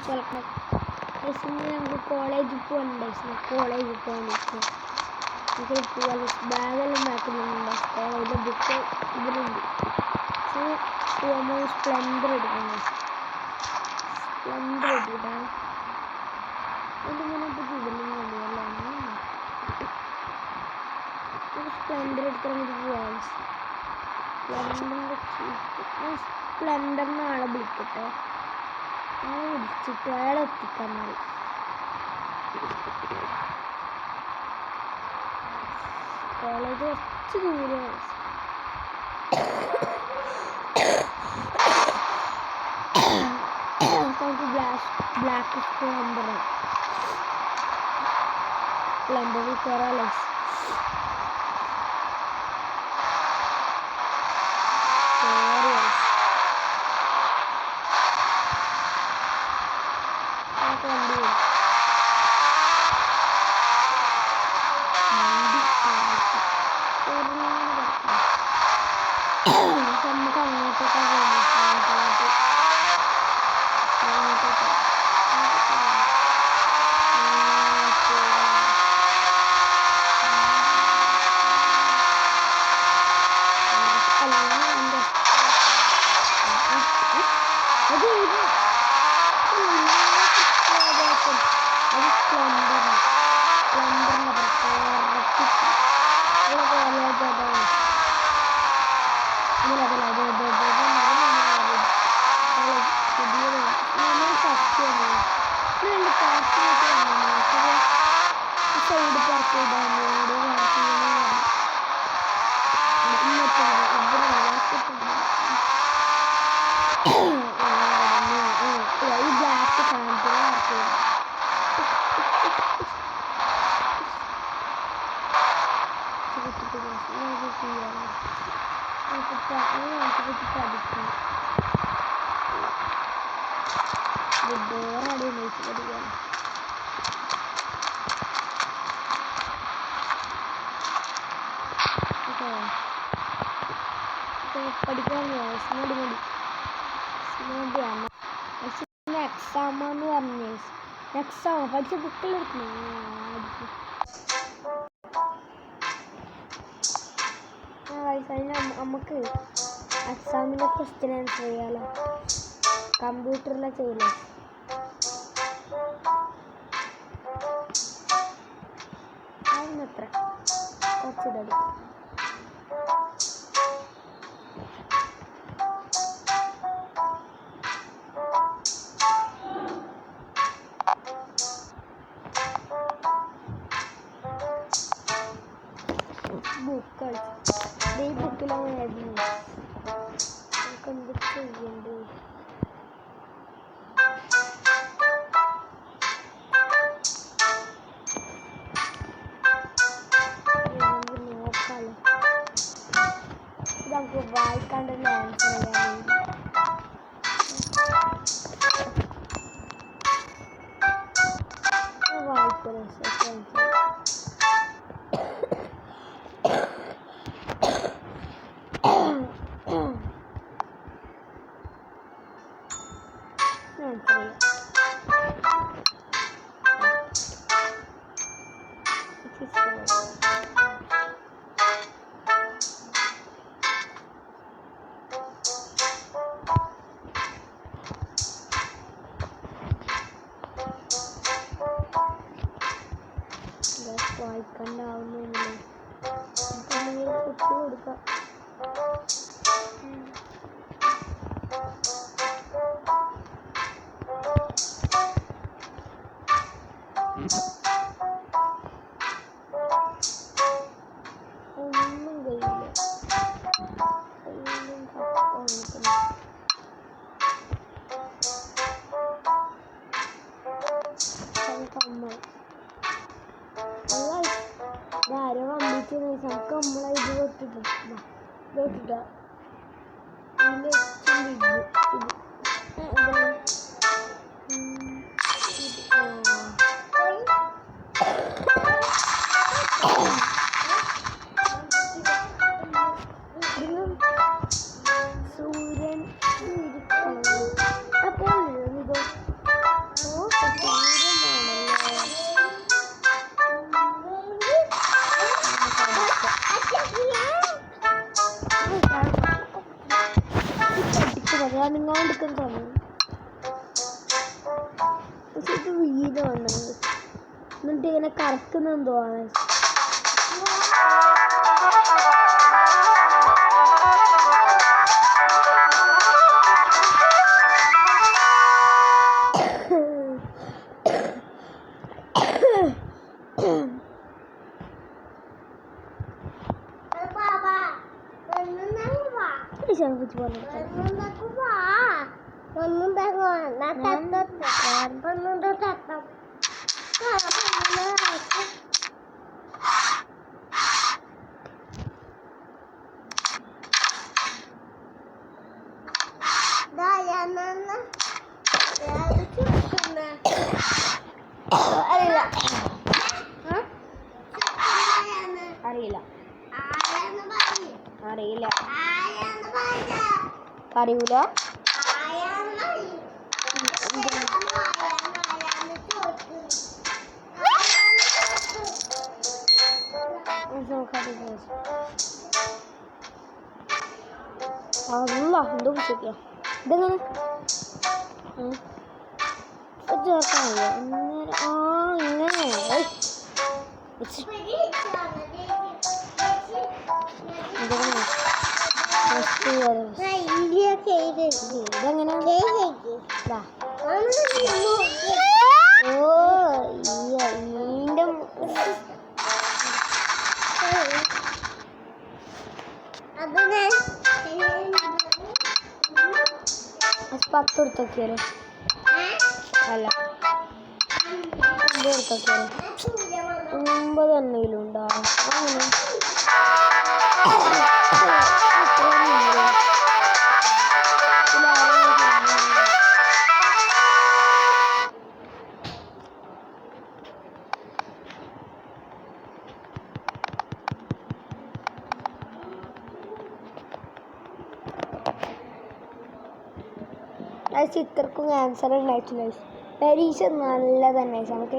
Welcome. ഞങ്ങൾക്ക് കോളേജിൽ പോകണ്ട കോളേജിൽ പോകാൻ നമുക്ക് പോകാൻ ബാഗെല്ലാം മാറ്റുന്നുണ്ട്. കോളേജിലെ ബുക്ക് ഇതിലുണ്ട്. സ്പ്ലെൻഡർ എടുക്കണം. സ്പ്ലെൻഡർ എടുക്കാം. ഇതിങ്ങനെ ഇതിലും മതിയല്ലേ. സ്പ്ലെൻഡർ എടുക്കാൻ വേണ്ടി പോവാം. സ്പ്ലെൻഡറിന് ആളെ വിളിക്കട്ടെ. ആളെ വിളിച്ചിട്ട് അയാളെ എത്തിക്കാൻ മതി. കോളേജ് കുറച്ച് ദൂരമാണ്. നമുക്ക് ബ്ലാക്ക് സ്പ്ലെൻഡറിൽ കയറാലോ. നമുക്ക് അങ്ങോട്ടേക്കാണ് പഠിക്കാൻ എക്സാമെന്ന് പറഞ്ഞു. എക്സാം പഠിച്ച ബുക്കിലെടുക്കണം. നമുക്ക് എക്സാമിൻ്റെ ക്വസ്റ്റ്യൻ ആൻസർ ചെയ്യാലോ. കമ്പ്യൂട്ടറിലെ ചെയ്യലോ. അതിനെത്ര കുറച്ചിടണം. ബുക്കൾ ഈ ബുക്കിലായിരുന്നു. നമുക്ക് എന്ത് ചെയ്യണ്ടേ? നോക്കാലോ. ഇത് നമുക്ക് വായിക്കാണ്ട് ആൻസർ ചെയ്യാൻ വായിക്കണം. വായിക്കണ്ടാവുന്നില്ലേ? കുത്തി കൊടുക്കാം. ഒന്നും കഴിയില്ല. ആരോ വന്നിട്ട് നമുക്ക് നമ്മളെ ഇത് തൊട്ടിട്ട സൂര്യൻ അപ്പോൾ അനങ്ങാണ്ടിരിക്കാൻ സമയം പക്ഷെ ഇത് വീട് വന്നത് എന്നിട്ട് ഇങ്ങനെ കറക്കുന്നെന്തോ ആണ്. അറിയില്ല അറിയില്ല അറിയൂല. അല്ല എന്തോ വിളിച്ചോക്കിയാ ഇതെങ്ങനെ ചേർക്കാനില്ല ഇങ്ങനെ പത്ത് കൊടുത്തൊക്കെയാലോ അല്ല 9 എന്തെങ്കിലും ഉണ്ടോ അങ്ങനെ ഇത്രക്കും ആൻസർ ഉണ്ടായിട്ടില്ല. പരീക്ഷ നല്ല തന്നെ നമുക്ക്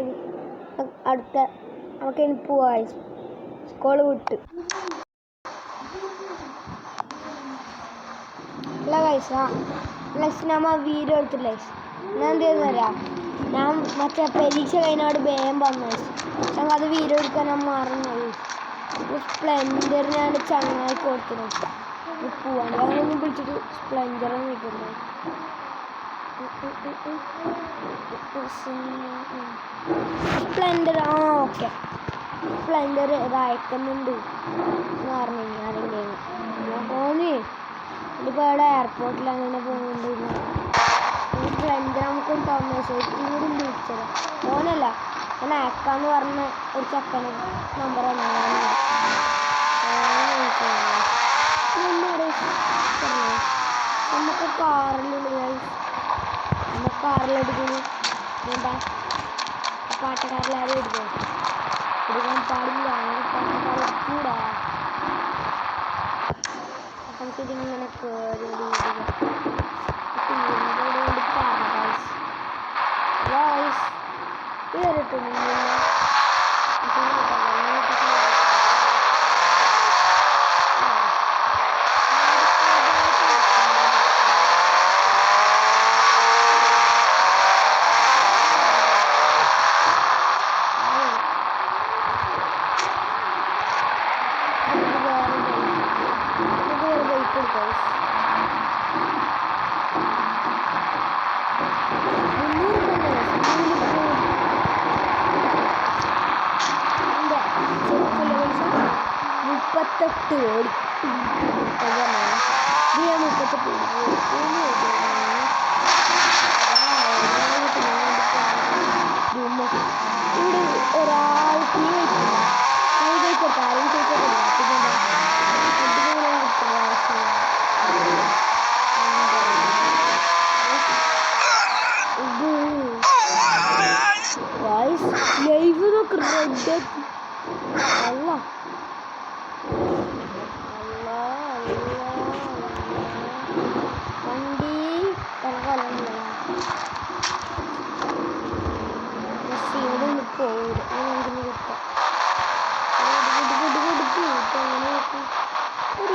ഇനി പോവാം സ്കൂള് വിട്ട്. അല്ല നമ്മ വീഡിയോ എടുത്തില്ല ഞാൻ എന്ത് ചെയ്യുന്നറിയാം. ഞാൻ മറ്റേ പരീക്ഷ കഴിഞ്ഞാട് വേഗം വന്നു ഞങ്ങൾ അത് വീഡിയോ എടുക്കാൻ ഞാൻ മറന്നു. സ്പ്ലെൻഡർ ഞാൻ ചങ്ങായി കൊടുത്തിരുന്നു പോവാണ് ഞാനൊന്നും വിളിച്ചിട്ട് സ്പ്ലെൻഡർ നിൽക്കുന്നു. സ്പ്ലെൻഡർ ഓക്കെ സ്പ്ലെൻഡർ അയക്കുന്നുണ്ട് എന്ന് പറഞ്ഞു ആരെങ്കിലും ഓന് ഇതിപ്പോൾ ഇവിടെ എയർപോർട്ടിൽ അങ്ങനെ പോകുന്നുണ്ട്. സ്പ്ലെൻഡർ നമുക്ക് മെസ്സേജും കൂടി വിളിച്ചത് ഓനല്ല ഞാൻ അയക്കാന്ന് പറഞ്ഞ ഒരു ചെക്കന് നമ്പർ നമുക്ക് കാറിലെടുക്കുന്നു എന്താ പാട്ടക്കാരിലാരും എടുക്കും എടുക്കാൻ പാടില്ല പാട്ടക്കാരെടുക്കൂടാ. നമുക്കിതിങ്ങനെ കേറിട്ടുണ്ട് മുപ്പത്തെട്ട് കോടി 38 ഇവിടെ ഒരാൾ തീ വയ്ക്കില്ല കൊടുത്ത ആരും ചോദിച്ചിട്ടില്ല. ലൈവ് നോക്ക് റെഡ് അല്ല വണ്ടി കലകലല്ല ഇവിടെ നിന്ന് പോകില്ല അങ്ങനെ കിട്ടാം ഒരു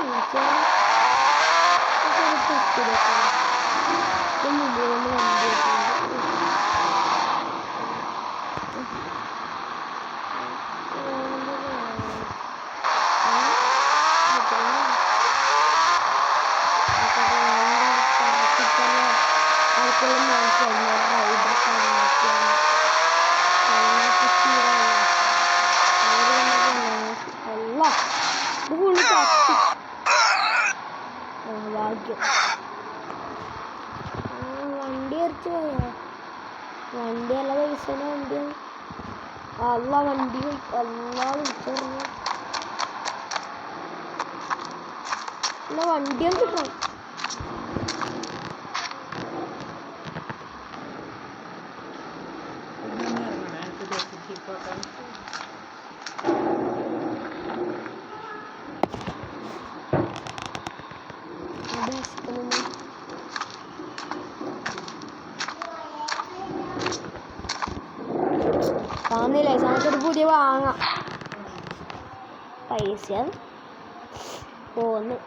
വണ്ടി നല്ല പൈസ വണ്ടിയാണ്. അല്ല വണ്ടി എല്ലാ വിളിച്ചറിഞ്ഞു എന്നാ വണ്ടിയാണ് കിട്ടണം. കാണുന്നില്ലേ നമുക്കൊരു പുതിയ വാങ്ങാം. പൈസ പോന്ന്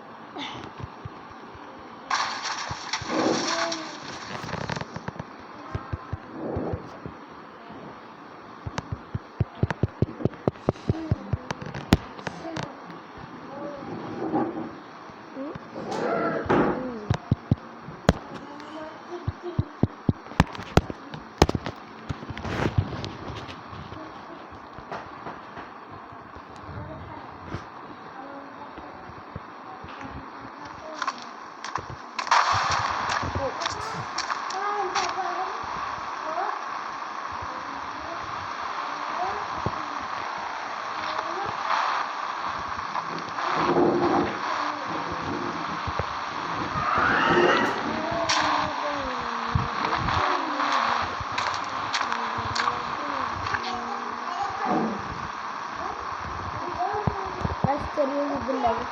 ചെറിയൊരു ഇതുണ്ടാകും.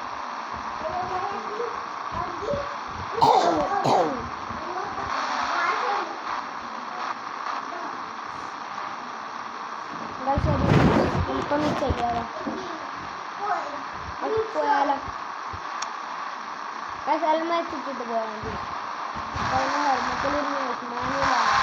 നമുക്കൊന്ന് ചെയ്യാലോ. അത് പോയാലോ ഹെൽമെറ്റ് ഇട്ടിട്ട് പോയാൽ മതി. ഹെൽമെറ്റിലൊരു മാനുവലാണ്.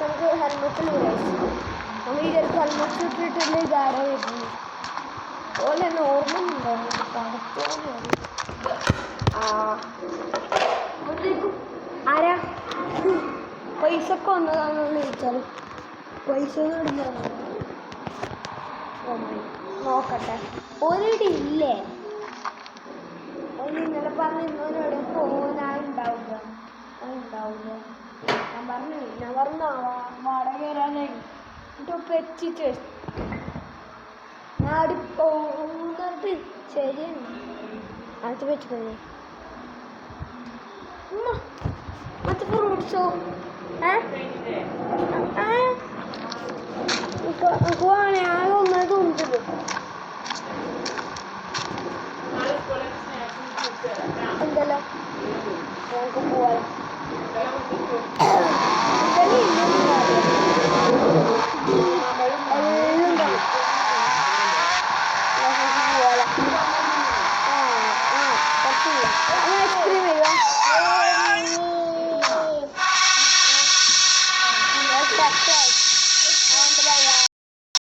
നമുക്ക് ഹെൽമെറ്റിൽ നമ്മൾ ഈ ഹെൽമെറ്റ് ഇട്ടിട്ടുള്ള ഇതാരോ വരുന്നു അതുപോലെ തന്നെ ഓർമ്മയുണ്ടോ ആരാ പൈസ ഒക്കെ വന്നതാണെന്ന് ചോദിച്ചാൽ പൈസ നോക്കട്ടെ ഒരിടി ഇല്ലേ ഇന്നലെ പറഞ്ഞിരുന്നവരോട് പോകാനുണ്ടാവുക ഉണ്ടാവില്ല. ഞാൻ പറഞ്ഞു വാടക വരാനായി എന്നിട്ട് എത്തിച്ച് ഞാൻ പോകുന്നത് ശരിയാണ്. അടുത്ത് വെച്ചിട്ടേ മറ്റേ ഫ്രൂട്ട്സോ വേണേ ആ